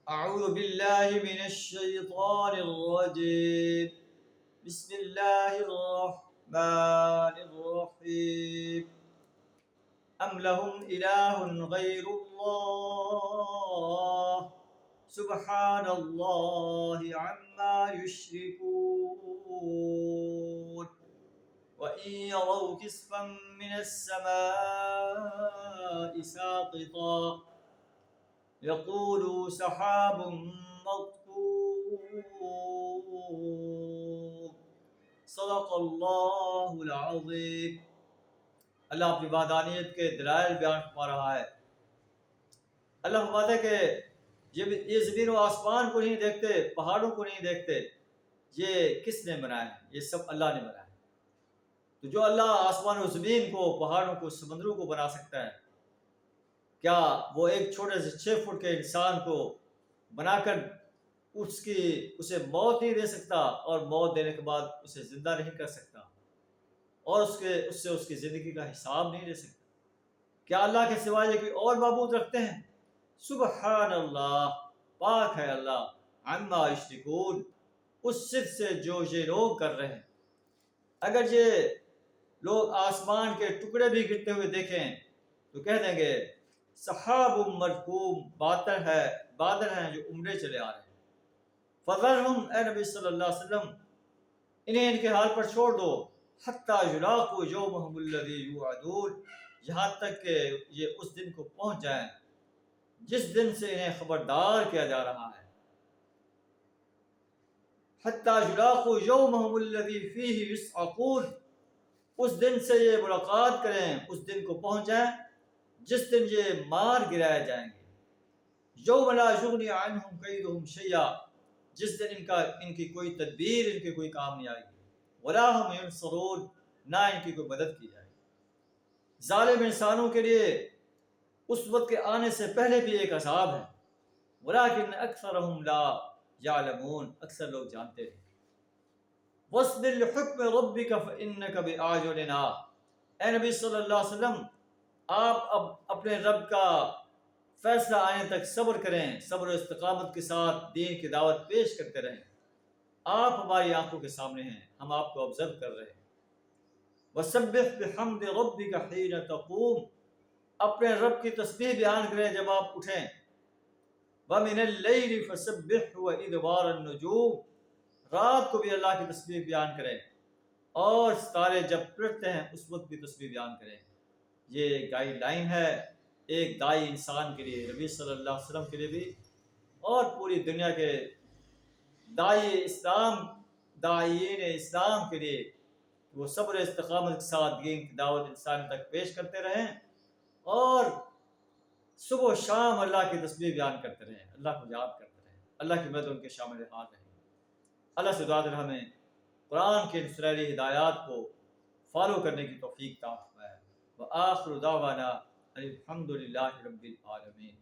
أعوذ بالله من الشيطان الرجيم. بسم الله الرحمن الرحيم. أم لهم إله غير الله سبحان الله عما يشركون. وإن يروا كسفا من السماء ساقطا يقولوا سحاب مركوم. صدق اللہ العظیم. اللہ اپنی وحدانیت کے دلائل بیان فرما رہا ہے. اللہ فرماتا ہے کہ یہ زمین و آسمان کو نہیں دیکھتے، پہاڑوں کو نہیں دیکھتے، یہ کس نے بنایا ہے؟ یہ سب اللہ نے بنایا ہے. تو جو اللہ آسمان و زمین کو، پہاڑوں کو، سمندروں کو بنا سکتا ہے، کیا وہ ایک چھوٹے سے 6 فٹ کے انسان کو بنا کر اسے موت نہیں دے سکتا، اور موت دینے کے بعد اسے زندہ نہیں کر سکتا، اور اس سے اس کی زندگی کا حساب نہیں لے سکتا؟ کیا اللہ کے سوائے کوئی اور معبود رکھتے ہیں؟ سبحان اللہ، پاک ہے اللہ، عما یشرکون، اس شرک سے جو یہ لوگ کر رہے ہیں. اگر یہ لوگ آسمان کے ٹکڑے بھی گرتے ہوئے دیکھیں تو کہہ دیں گے سحاب مرکوم، بادل ہیں جو عمرے چلے آ رہے ہیں. فذرہم، اے نبی صلی اللہ علیہ وسلم، انہیں ان کے حال پر چھوڑ دو، حتی یلاقوا یومہم الذی یوعدون، یہاں تک کہ یہ اس دن کو پہنچ جائیں جس دن سے انہیں خبردار کیا جا رہا ہے. حتی یلاقوا یومہم الذی فیہ یصعقون، اس دن سے یہ ملاقات کریں، اس دن کو پہنچ جائیں جس دن یہ مار گرائے جائیں گے. یوم لا یغنی عنہم کیدہم شیئا، جس دن ان کی کوئی تدبیر ان کے کوئی کام نہیں آئے گی. ولا ہم ینصرون، نہ ان کی کوئی مدد کی جائے گی. ظالم انسانوں کے لیے اس وقت کے آنے سے پہلے بھی ایک عذاب ہے. ولکن اکثرہم لا یعلمون، اکثر لوگ جانتے نہیں. وَاصْبِرْ لِحُکْمِ رَبِّکَ فَإِنَّکَ بِأَعْیُنِنَا، اے نبی صلی اللہ علیہ وسلم، آپ اب اپنے رب کا فیصلہ آنے تک صبر کریں، صبر و استقامت کے ساتھ دین کی دعوت پیش کرتے رہیں. آپ ہماری آنکھوں کے سامنے ہیں، ہم آپ کو آبزرو کر رہے ہیں. وَسَبِّحْ بِحَمْدِ رَبِّکَ حِینَ تَقُومُ، اپنے رب کی تسبیح بیان کریں جب آپ اٹھیں. وَمِنَ اللَّیْلِ فَسَبِّحْهُ وَإِدْبَارَ النُّجُومِ، رات کو بھی اللہ کی تسبیح بیان کریں، اور ستارے جب پلٹتے ہیں اس وقت بھی تسبیح بیان کریں. یہ گائیڈ لائن ہے ایک دائی انسان کے لیے، نبی صلی اللہ علیہ وسلم کے لیے بھی، اور پوری دنیا کے داعیین اسلام کے لیے. وہ صبر استقامت کے ساتھ دین کی دعوت انسان تک پیش کرتے رہیں، اور صبح و شام اللہ کی تسبیح بیان کرتے رہیں، اللہ کو یاد کرتے رہیں. اللہ کی مدد ان کے شامل حال رہیں. اللہ سے دعا ہے ہمیں قرآن کے سنہری ہدایات کو فالو کرنے کی توفیق عطا فرمائے. وآخر دعوانا الحمد للہ رب العالمین.